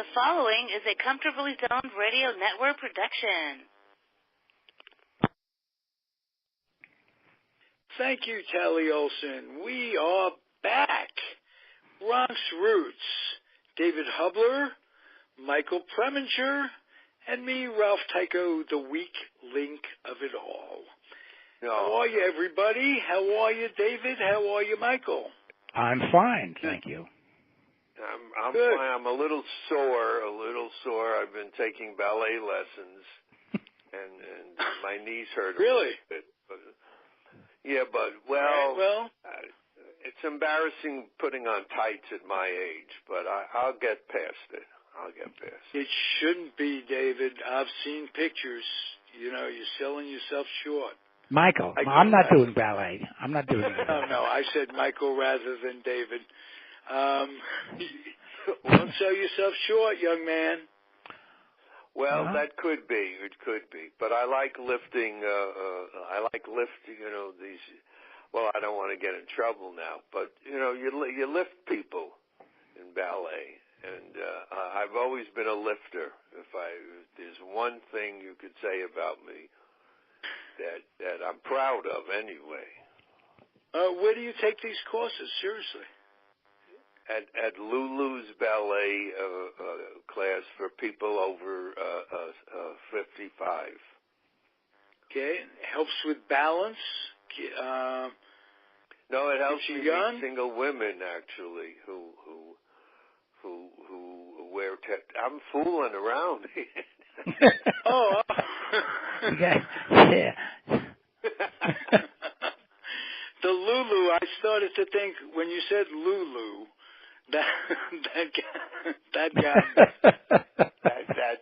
The following is a Comfortably Zoned Radio Network production. Thank you, Tally Olson. We are back. Bronx Roots. David Hubler, Michael Preminger, and me, Ralph Tyko, the weak link of it all. No. How are you, everybody? How are you, David? How are you, Michael? I'm fine, thank you. I'm Good. fine. I'm a little sore. I've been taking ballet lessons, and my knees hurt Really? a bit. Well, it's embarrassing putting on tights at my age, but I'll get past it. It shouldn't be, David. I've seen pictures. You know, you're selling yourself short. Michael, I'm not doing ballet. I'm not doing ballet. No, I said Michael rather than David. Don't sell yourself short, young man. Well, that could be. It could be. But I like lifting. You know, these. Well, I don't want to get in trouble now, but you know, you lift people in ballet, and I've always been a lifter. If there's one thing you could say about me that I'm proud of, anyway. Where do you take these courses? Seriously. At Lulu's ballet class for people over 55. Okay, helps with balance. No, it helps you me young? meet single women actually who wear. I'm fooling around. Oh. Yeah. The Lulu. I started to think when you said Lulu. That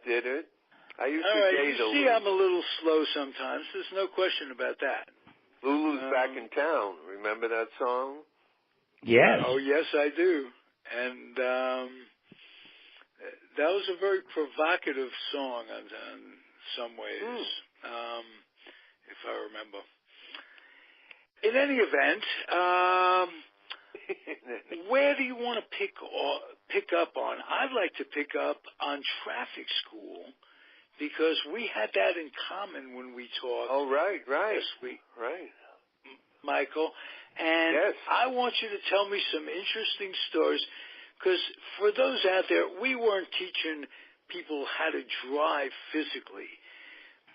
did it. I used All to right, date you a see, Lulu. I'm a little slow sometimes. There's no question about that. Lulu's back in town. Remember that song? Yes. Oh, yes, I do. And that was a very provocative song in some ways, if I remember. In any event, where do you want to pick up on? I'd like to pick up on traffic school because we had that in common when we talked. Oh, right. Last week, right, Michael. And yes. I want you to tell me some interesting stories because for those out there, we weren't teaching people how to drive physically.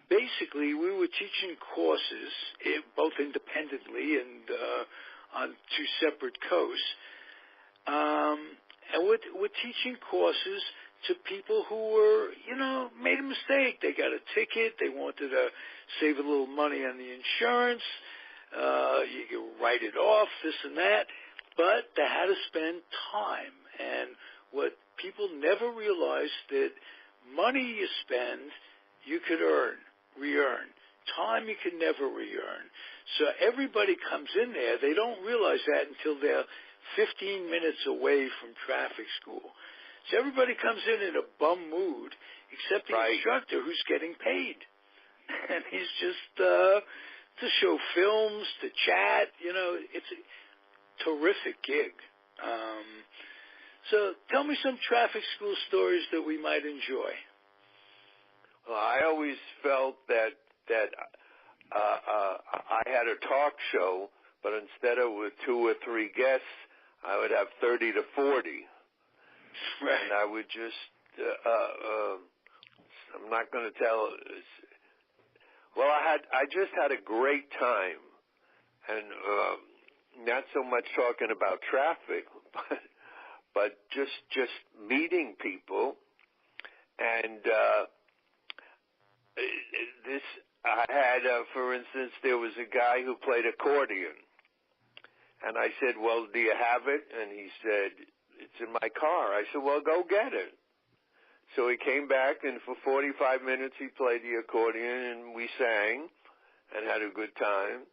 Basically, we were teaching courses, both independently and on two separate coasts. And we're teaching courses to people who were, made a mistake. They got a ticket. They wanted to save a little money on the insurance. You could write it off, this and that. But they had to spend time. And what people never realize that money you spend, you could re-earn. Time you can never re-earn. So everybody comes in there. They don't realize that until they're 15 minutes away from traffic school. So everybody comes in a bum mood, except the instructor who's getting paid. And he's just to show films, to chat. It's a terrific gig. So tell me some traffic school stories that we might enjoy. Well, I always felt that I had a talk show, but instead of with 2 or 3 guests, I would have 30 to 40. Right. And I would just, I'm not going to tell. Well, I just had a great time, and not so much talking about traffic, but just meeting people, and I had, for instance, there was a guy who played accordion. And I said, well, do you have it? And he said, it's in my car. I said, well, go get it. So he came back, and for 45 minutes he played the accordion, and we sang and had a good time.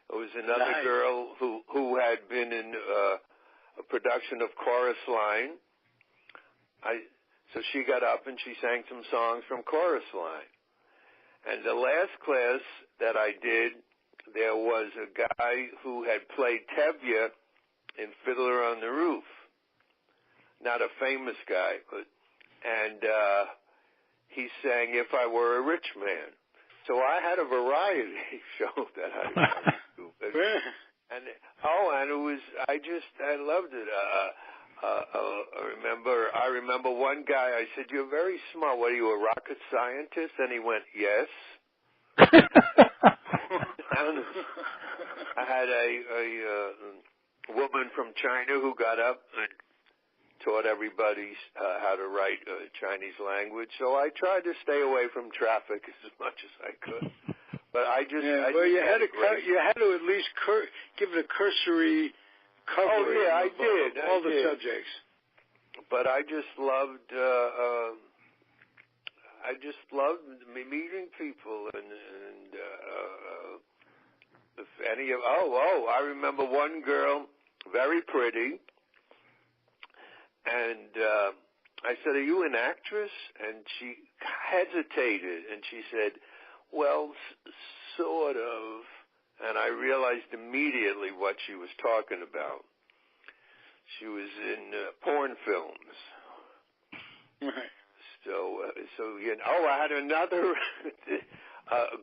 There was another girl who had been in a production of Chorus Line. So she got up and she sang some songs from Chorus Line. And the last class that I did, there was a guy who had played Tevye in Fiddler on the Roof. Not a famous guy, but and he sang "If I Were a Rich Man." So I had a variety show that I do. And it was, I loved it. I remember one guy, I said, "You're very smart. What are you, a rocket scientist?" And he went, "Yes." I had a woman from China who got up and taught everybody how to write Chinese language. So I tried to stay away from traffic as much as I could. But you had to at least give it a cursory covering I did. All the subjects. But I just loved meeting people and if any of I remember one girl, very pretty, and I said, "Are you an actress?" And she hesitated and she said, "Well, sort of." And I realized immediately what she was talking about. She was in porn films. Right. So I had another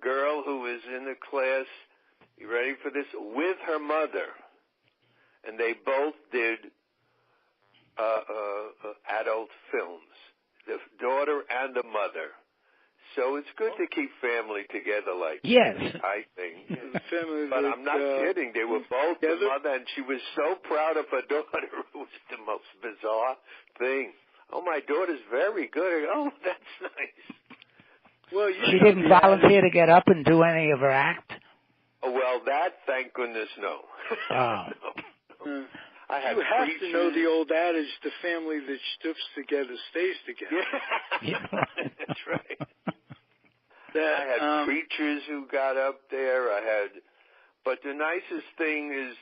girl who was in the class. You ready for this? With her mother, and they both did adult films. The daughter and the mother. So it's good to keep family together like yes. this, I think. But I'm not kidding. They were both the mother, and she was so proud of her daughter. It was the most bizarre thing. "Oh, my daughter's very good." Oh, that's nice. Well, she didn't volunteer to get up and do any of her act? Well, that, thank goodness, no. Oh. No. You have to know the old adage, the family that sticks together stays together. Yeah. That's right. I had preachers who got up there. But the nicest thing is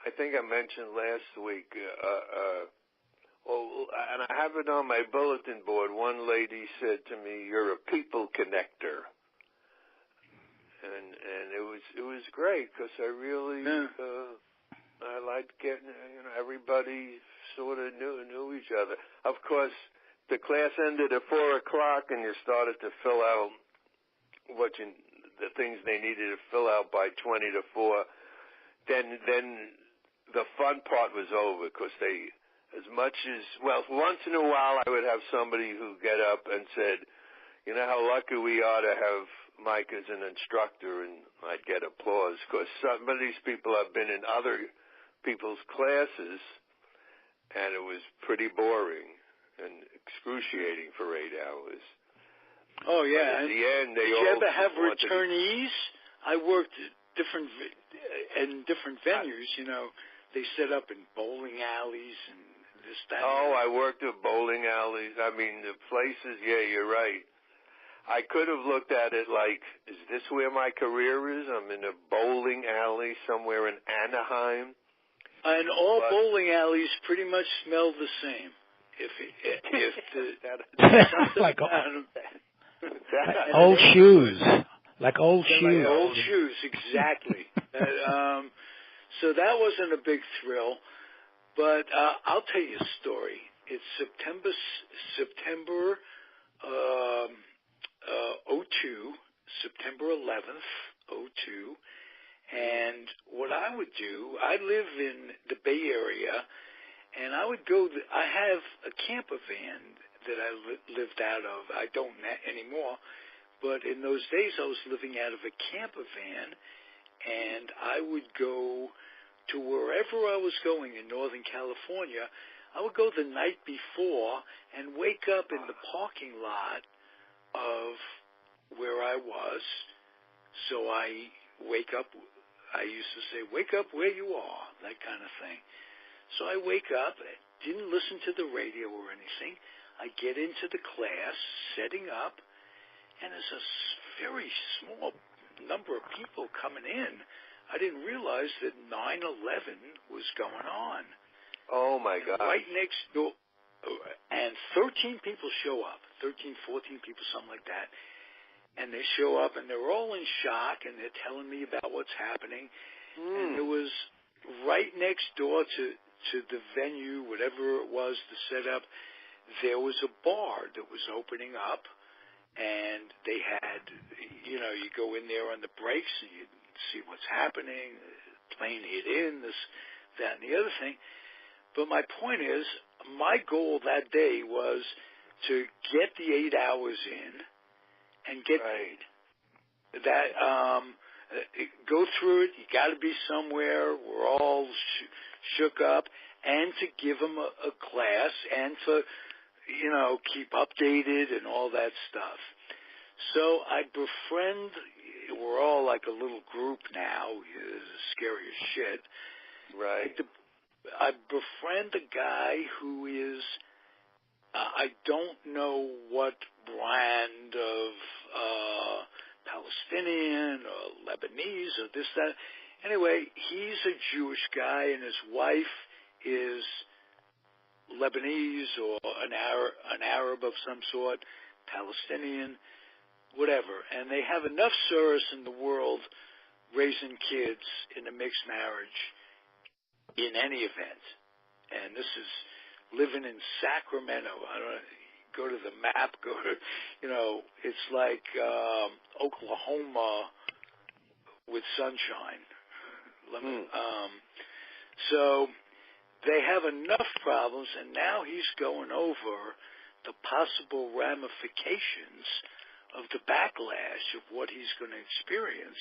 I think I mentioned last week, and I have it on my bulletin board. One lady said to me, "You're a people connector," and it was great because I really I liked getting everybody sort of knew each other. Of course, the class ended at 4:00, and you started to fill out the things they needed to fill out by 20 to 4. Then the fun part was over because once in a while I would have somebody who get up and said, "You know how lucky we are to have Mike as an instructor," and I'd get applause because some of these people have been in other people's classes, and it was pretty boring and excruciing for 8 hours. Oh, yeah. But at the end, did you ever have returnees? I worked in different venues, They set up in bowling alleys and this, that. Oh, I worked at bowling alleys. I mean, the places, you're right. I could have looked at it like, is this where my career is? I'm in a bowling alley somewhere in Anaheim. And all bowling alleys pretty much smell the same. Like old shoes. Like old shoes. Like old shoes, exactly. So that wasn't a big thrill. But I'll tell you a story. It's September 02, September 11th, 02. And what I would do, I live in the Bay Area, and I would go, I have a camper van that I lived out of. I don't anymore, but in those days I was living out of a camper van, and I would go to wherever I was going in Northern California. I would go the night before and wake up in the parking lot of where I was. So I wake up, I used to say, "Wake up where you are," that kind of thing. So I wake up, didn't listen to the radio or anything. I get into the class, setting up, and there's a very small number of people coming in. I didn't realize that 9/11 was going on. Oh, my God. Right next door, and 13 people show up, 13, 14 people, something like that. And they show up, and they're all in shock, and they're telling me about what's happening. And it was right next door to the venue, whatever it was, to set up. there was a bar that was opening up, and they had, you go in there on the breaks and you see what's happening, plane hit in, this, that, and the other thing. But my point is, my goal that day was to get the 8 hours in and get paid. That, go through it, you got to be somewhere, we're all shook up, and to give them a class and to, keep updated and all that stuff. So I befriend, we're all like a little group now, scary as shit. Right. I befriend a guy who is, I don't know what brand of Palestinian or Lebanese or this, that. Anyway, he's a Jewish guy and his wife is Lebanese or an Arab of some sort, Palestinian, whatever. And they have enough service in the world raising kids in a mixed marriage in any event. And this is living in Sacramento. I don't know, go to the map, it's like Oklahoma with sunshine. So they have enough problems, and now he's going over the possible ramifications of the backlash of what he's going to experience.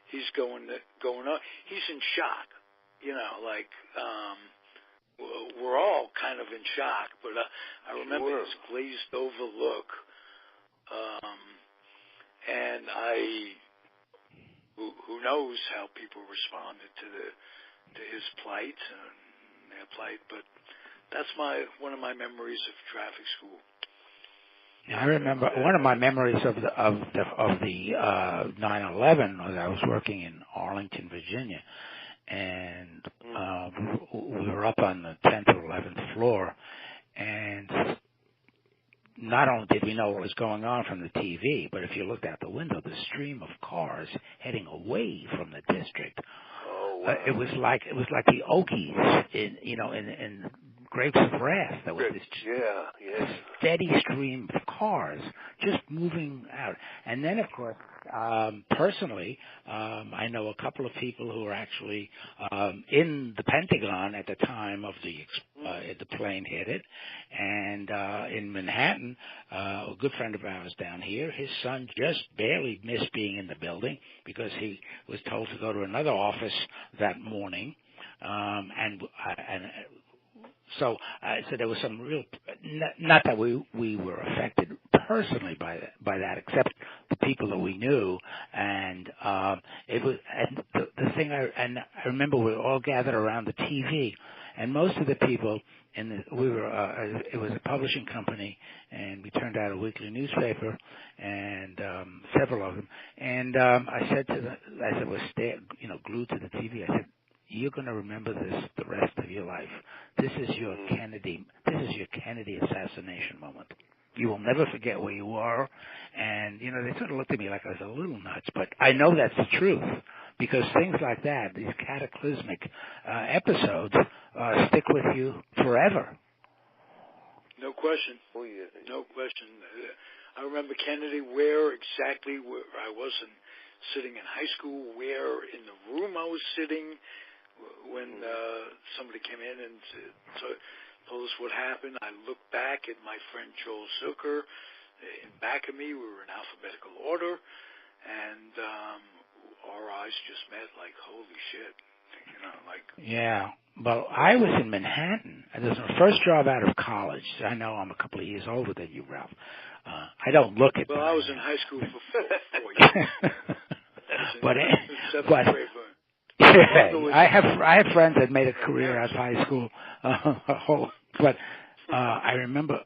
He's going on. He's in shock, we're all kind of in shock. But I remember his glazed over look, and who knows how people responded to his plight and their plight, but that's one of my memories of traffic school. Yeah, I remember one of my memories of the 9/11 was I was working in Arlington, Virginia, and we were up on the 10th or 11th floor, and not only did we know what was going on from the TV, but if you looked out the window, the stream of cars heading away from the district. Oh, wow. It was like the Okies in Grapes of Wrath. There was this steady stream of cars just moving out. And then, of course, personally, I know a couple of people who were actually in the Pentagon at the time of the plane hit it. And in Manhattan, a good friend of ours down here, his son just barely missed being in the building because he was told to go to another office that morning. So there was some real, not that we were affected personally by that, except the people that we knew, and it was, and the thing I remember we were all gathered around the TV, and most of the people it was a publishing company, and we turned out a weekly newspaper, and several of them, and I said as I was glued to the TV, I said, you're going to remember this the rest of your life. This is your Kennedy assassination moment. You will never forget where you were. And, they sort of looked at me like I was a little nuts, but I know that's the truth because things like that, these cataclysmic episodes, stick with you forever. No question. Oh, yeah. No question. I remember Kennedy, where exactly I was sitting in high school, where in the room I was sitting, when somebody came in and told us what happened. I looked back at my friend Joel Zucker. In back of me, we were in alphabetical order, and our eyes just met like, holy shit. Yeah. Well, I was in Manhattan. It was my first job out of college. I know I'm a couple of years older than you, Ralph. I don't look it. Well, I was in high school for 4 years. but I have friends that made a career out of high school, but I remember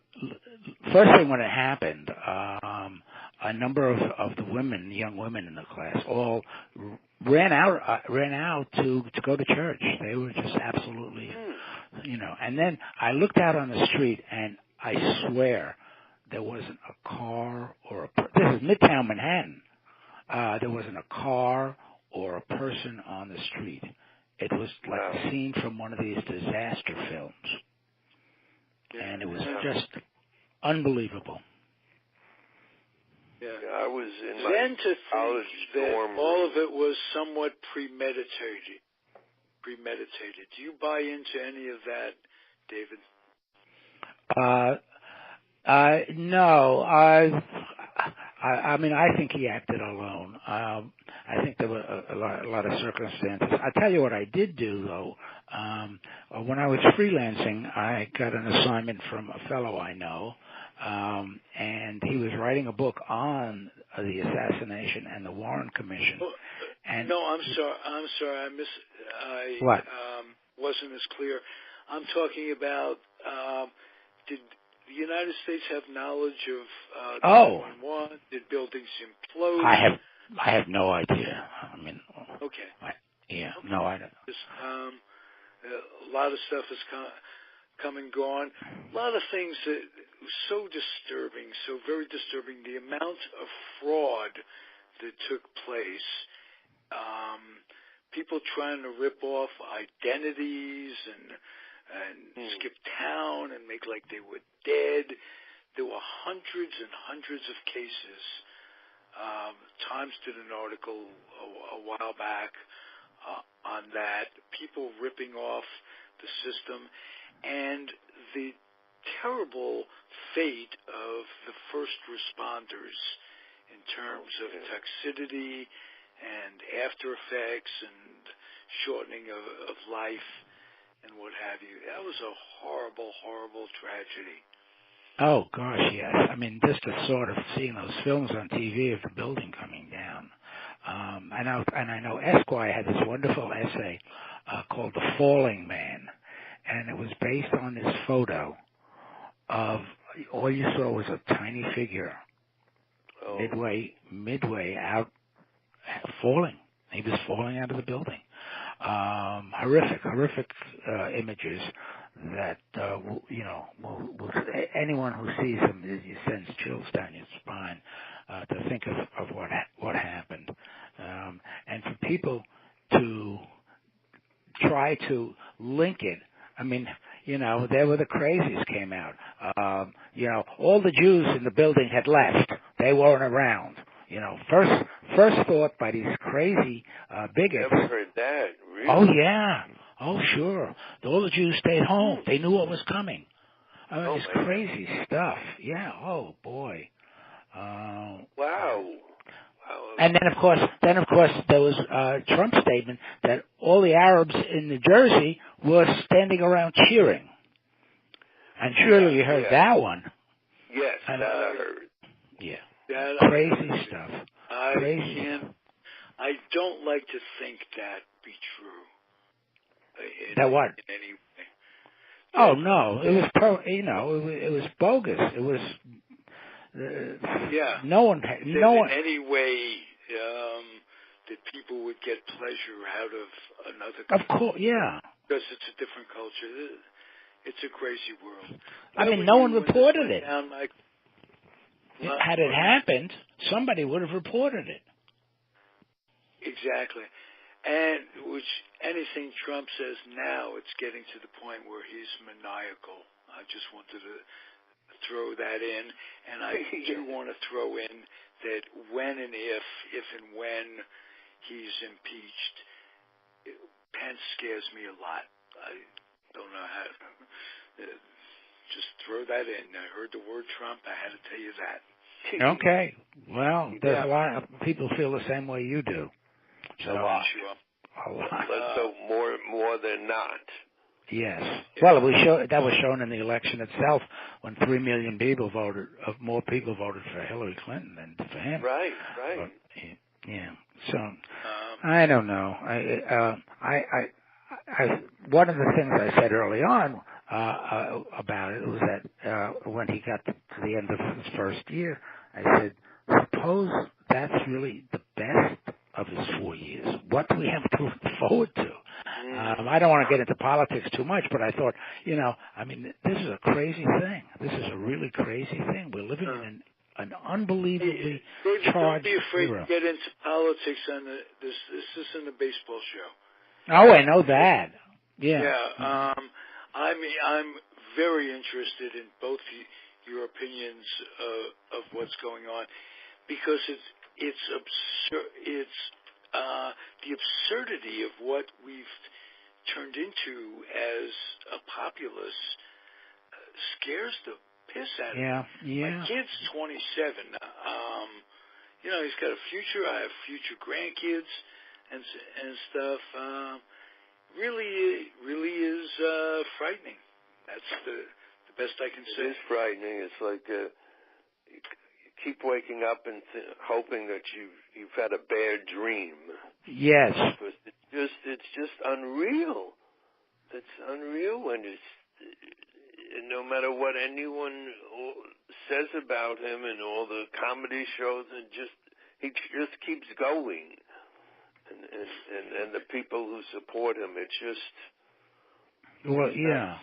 first thing when it happened, a number of the young women in the class, all ran out to go to church. They were just absolutely, And then I looked out on the street, and I swear there wasn't a car this is Midtown Manhattan. There wasn't a car or a person on the street. It was like a scene from one of these disaster films. and it was just unbelievable. Yeah. I was in Then my to think college that dorm all room. of it was somewhat premeditated. Do you buy into any of that, David? No, I mean, I think he acted alone. I think there were a lot of circumstances. I tell you what I did do, though. When I was freelancing, I got an assignment from a fellow I know, and he was writing a book on the assassination and the Warren Commission. Well, And no, I'm sorry. I what? Wasn't as clear. I'm talking about. Did the United States have knowledge of 9/11? Did buildings implode? I have no idea. I mean, okay. Okay. No, I don't. A lot of stuff has come and gone. A lot of things that were so disturbing, so very disturbing. The amount of fraud that took place. People trying to rip off identities and skip town and make like they were dead. There were hundreds and hundreds of cases. Times did an article a while back on that. People ripping off the system and the terrible fate of the first responders in terms of toxicity and after effects and shortening of life and what have you. That was a horrible, horrible tragedy. Oh, gosh, yes. I mean, just the sort of seeing those films on TV of the building coming down. I know Esquire had this wonderful essay called The Falling Man, and it was based on this photo of all you saw was a tiny figure midway out, falling. He was falling out of the building. Horrific images that, anyone who sees them, it sends chills down your spine to think of what happened. And for people to try to link it, I mean, there were the crazies came out. All the Jews in the building had left. They weren't around. First thought by these crazy bigots. Never heard that. Really? Oh yeah. Oh sure. All the Jews stayed home. They knew what was coming. This crazy stuff. Yeah. Oh boy. Wow. And then of course there was Trump's statement that all the Arabs in New Jersey were standing around cheering. And surely you heard that one. Yes, that I heard. Yeah. Crazy stuff. I don't like to think that be true. That what? In any way. Oh no, it was it was bogus. It was. No one. In any way that people would get pleasure out of another culture. Of course, yeah. Because it's a different culture. It's a crazy world. I mean, no one reported it. Had it happened, somebody would have reported it. Exactly. And anything Trump says now, it's getting to the point where he's maniacal. I just wanted to throw that in. And I do want to throw in that when and if and when he's impeached, Pence scares me a lot. I don't know how to just throw that in. I heard the word Trump. I had to tell you that. Okay. Well, there's a lot of people feel the same way you do. So, a lot. Let's hope more than not. Yes. Well, that was shown in the election itself when 3 million people more people voted for Hillary Clinton than for him. Right. But, yeah. So, I don't know. I one of the things I said early on about it was that when he got to the end of his first year, I said, suppose that's really the best of his 4 years. What do we have to look forward to? I don't want to get into politics too much, but I thought, this is a crazy thing. This is a really crazy thing. We're living in an unbelievably charged Don't be afraid era. to get into politics on this isn't a baseball show. Oh, I know that. Yeah. Yeah. I'm very interested in both your opinions of what's going on, because it's absurd. It's the absurdity of what we've turned into as a populace scares the piss out of me. My kid's 27. He's got a future. I have future grandkids and stuff. Really is frightening. That's the best I can say. It is frightening. It's like you keep waking up and hoping that you've had a bad dream. Yes. Because it's just unreal. It's unreal when no matter what anyone says about him and all the comedy shows, he just keeps going. And the people who support him, it's just... Well, yeah.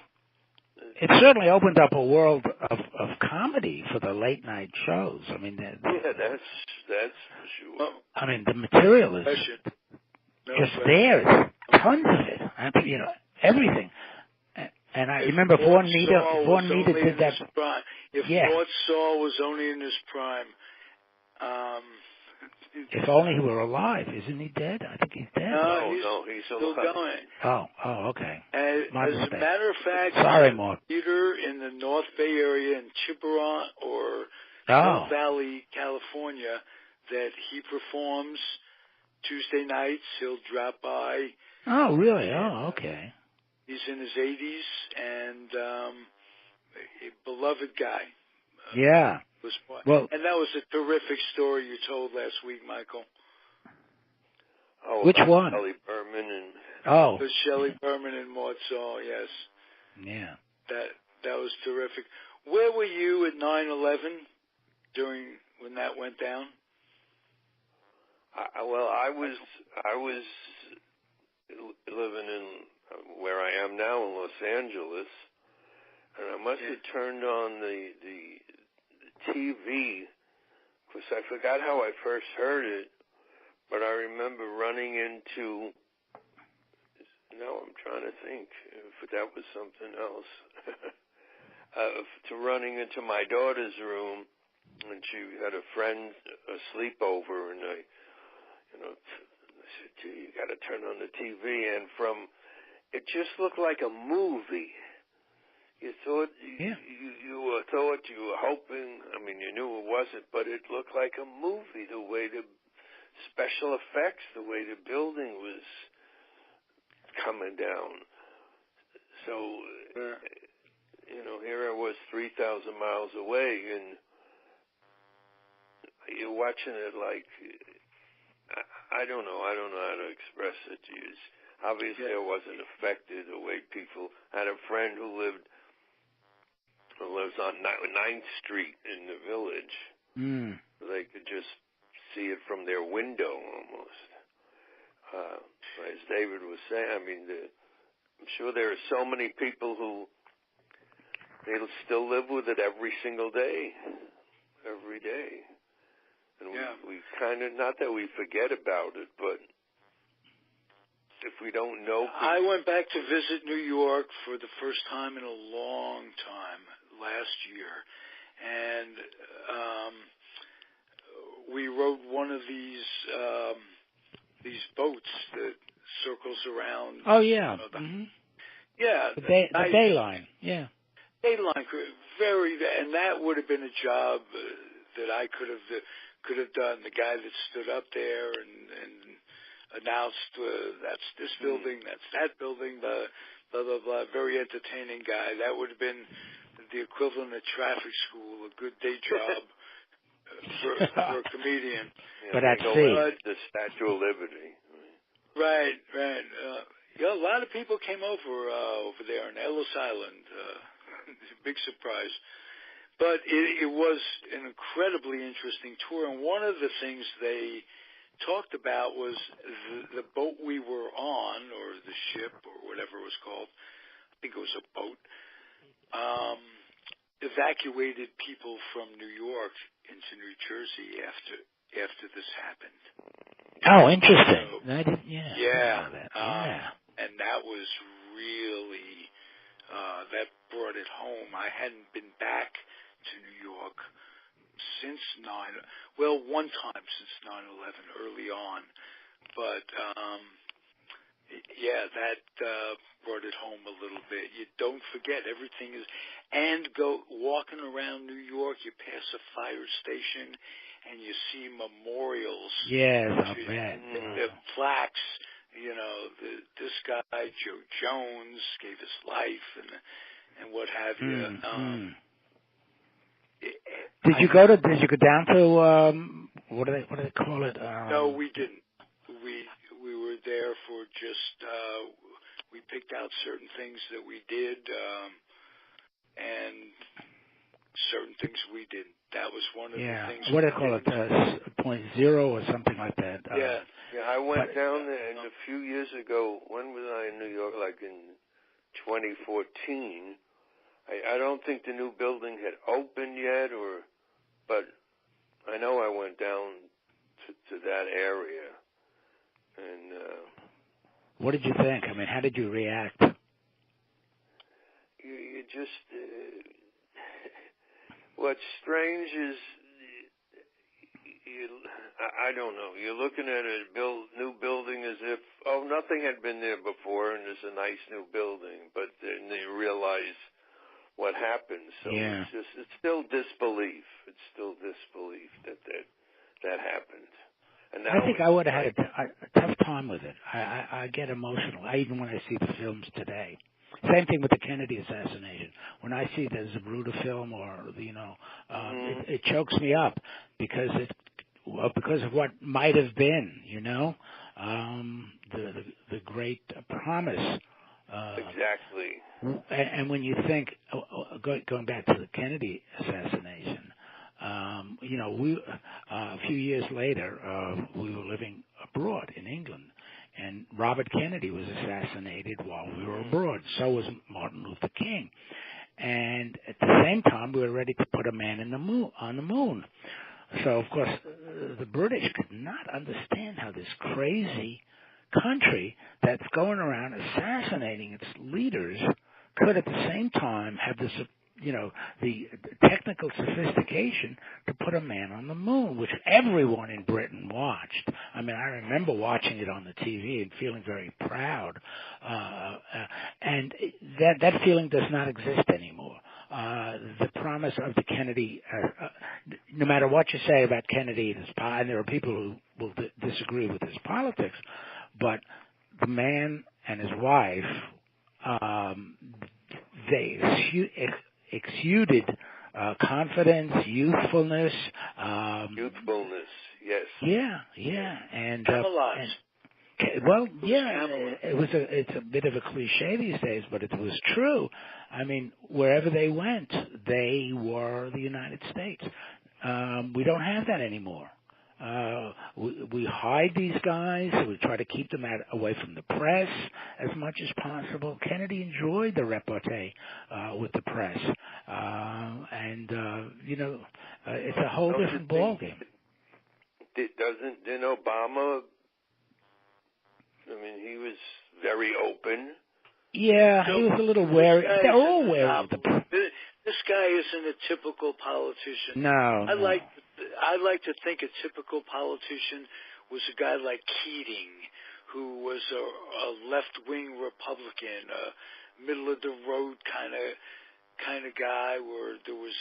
It certainly opened up a world of comedy for the late night shows. I mean, that's for sure. Well, I mean, the material is just there. Tons of it. Everything. And I remember Vaughn Meader did that. If Mort Saul was only in his prime. If only he were alive. Isn't he dead? I think he's dead. No, he's still going. Oh, okay. As a matter of fact, sorry, Mark. Theater in the North Bay area in Chippewa or South Valley, California, that he performs Tuesday nights. He'll drop by. Oh, really? Oh, okay. He's in his 80s and a beloved guy. Yeah. Well, and that was a terrific story you told last week, Michael. Oh, which one? Shelley Berman and it was Shelley Berman and Mort Saul, yes. Yeah. That was terrific. Where were you at 9/11 when that went down? I was living in where I am now in Los Angeles, and I must have turned on the TV, because I forgot how I first heard it, but I remember running into, now I'm trying to think if that was something else, to running into my daughter's room, and she had a friend, a sleepover, and I said, gee, you got to turn on the TV, and it just looked like a movie. You thought you were hoping. I mean, you knew it wasn't, but it looked like a movie. The way the special effects, the way the building was coming down. So, here I was 3,000 miles away, and you're watching it like I don't know how to express it to you. Obviously, I wasn't affected the way people. I had a friend who lives on 9th Street in the Village. They could just see it from their window almost. As David was saying, I mean, I'm sure there are so many people who they'll still live with it every single day, every day. And we kind of, not that we forget about it, but if we don't know people. I went back to visit New York for the first time in a long time last year, and we rode one of these boats that circles around. Oh yeah, the day line. Yeah, Dayline, and that would have been a job that I could have done. The guy that stood up there and announced that's this building, that's that building, blah blah blah. Very entertaining guy. That would have been the equivalent of traffic school, a good day job for a comedian. But at sea, the Statue of Liberty. Right. A lot of people came over there on Ellis Island. Big surprise. But it was an incredibly interesting tour, and one of the things they talked about was the boat we were on, or the ship, or whatever it was called. I think it was a boat. Evacuated people from New York into New Jersey after this happened. Oh, interesting. So, I didn't, and that was really that brought it home. I hadn't been back to New York since one time since 9/11, early on. But that brought it home a little bit. You don't forget everything is, and go walking around New York, you pass a fire station, and you see memorials. Yes, I bet. The plaques. This guy Joe Jones gave his life, and what have you. Did you go down to what do they call it? No, we didn't. We were there for just we picked out certain things that we did, and certain things we didn't. That was one of the things. What do they call it? .0 or something like that. Yeah, I went down there a few years ago. When was I in New York? Like in 2014. I don't think the new building had opened yet, but I know I went down to that area. And what did you think? I mean, how did you react? You just what's strange is I don't know. You're looking at a new building as if nothing had been there before, and it's a nice new building, but then you realize what happened. So it's still disbelief. It's still disbelief that happened. And I think I would have had a tough time with it. I get emotional, even when I see the films today. Same thing with the Kennedy assassination. When I see the Zapruder film, or it chokes me up because of what might have been. The great promise. Exactly. And when you think, going back to the Kennedy assassination, we a few years later we were living abroad in England, and Robert Kennedy was assassinated while we were abroad. So was Martin Luther King, and at the same time we were ready to put a man on the moon. So of course the British could not understand how this crazy country that's going around assassinating its leaders could at the same time have this, the technical sophistication to put a man on the moon, which everyone in Britain watched. I mean, I remember watching it on the TV and feeling very proud. And that feeling does not exist anymore. The promise of the Kennedy, no matter what you say about Kennedy and there are people who will disagree with his politics, but the man and his wife, they exuded confidence, youthfulness. Youthfulness, yes. Yeah. And it's a bit of a cliche these days, but it was true. I mean, wherever they went, they were the United States. We don't have that anymore. We hide these guys. We try to keep them away from the press as much as possible. Kennedy enjoyed the repartee with the press, it's a whole different ballgame. Didn't Obama? I mean, he was very open. Yeah, he was a little wary. They're all wary of the press. This guy isn't a typical politician. No. I like to think a typical politician was a guy like Keating, who was a left-wing Republican, a middle-of-the-road kind of guy, where there was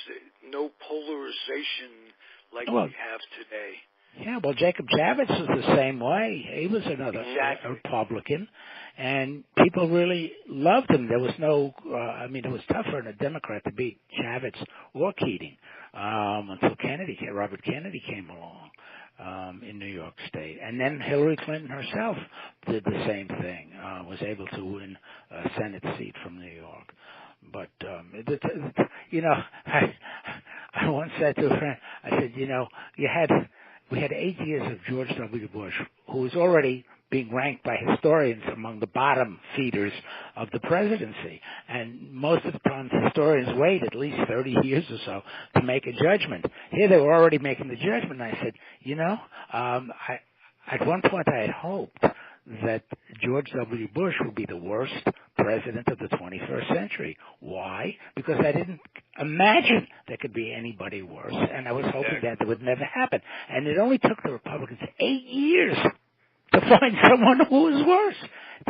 no polarization like we have today. Yeah, well, Jacob Javits was the same way. He was another Republican, and people really loved him. There was it was tough for a Democrat to beat Javits or Keating until Robert Kennedy came along in New York State. And then Hillary Clinton herself did the same thing, was able to win a Senate seat from New York. But, I once said to a friend, I said, we had 8 years of George W. Bush, who was already being ranked by historians among the bottom feeders of the presidency. And most of the time, historians wait at least 30 years or so to make a judgment. Here they were already making the judgment. And I said, at one point I had hoped that George W. Bush would be the worst president of the 21st century. Why? Because I didn't imagine there could be anybody worse, and I was hoping that would never happen. And it only took the Republicans 8 years to find someone who was worse.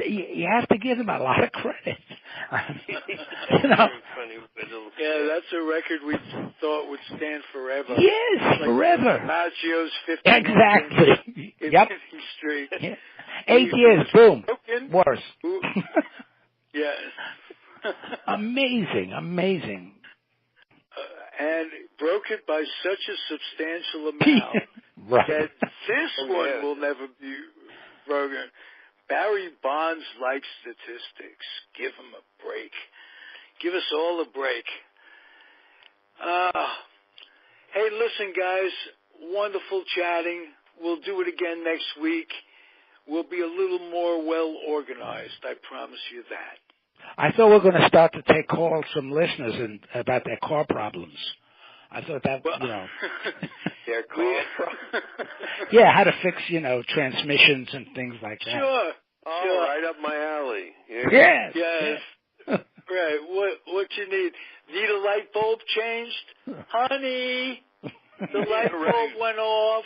You have to give them a lot of credit. Yeah, that's a record we thought would stand forever. Yes, like forever. Maggio's 50 Exactly. Yep. Street. Yeah. 8 years, boom. Broken. Worse. Yes. Amazing. And broke it by such a substantial amount right. that this one will never be broken. Barry Bonds likes statistics. Give him a break. Give us all a break. Hey, listen, guys. Wonderful chatting. We'll do it again next week. We'll be a little more well organized. I promise you that. I thought we were going to start to take calls from listeners about their car problems. I thought that, their car problems. Yeah, how to fix, transmissions and things like that. Sure. Right up my alley. Yes. Right. What you need? Need a light bulb changed? Honey, the light bulb went off.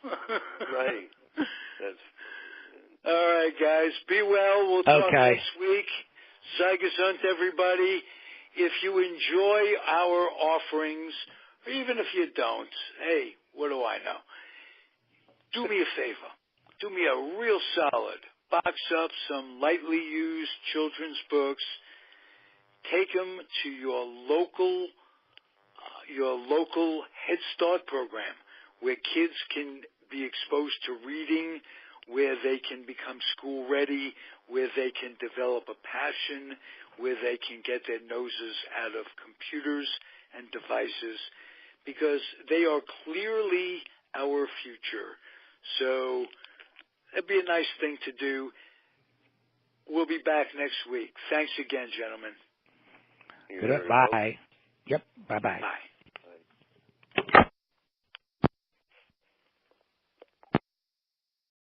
Right. All right, guys. Be well. We'll talk Okay. next week. Zeiggesund, everybody. If you enjoy our offerings, or even if you don't, hey, what do I know? Do me a favor. Do me a real solid. Box up some lightly used children's books. Take them to your local Head Start program where kids can be exposed to reading, where they can become school ready, where they can develop a passion, where they can get their noses out of computers and devices, because they are clearly our future. So that'd be a nice thing to do. We'll be back next week. Thanks again, gentlemen. Bye. Yep. Bye-bye. Bye.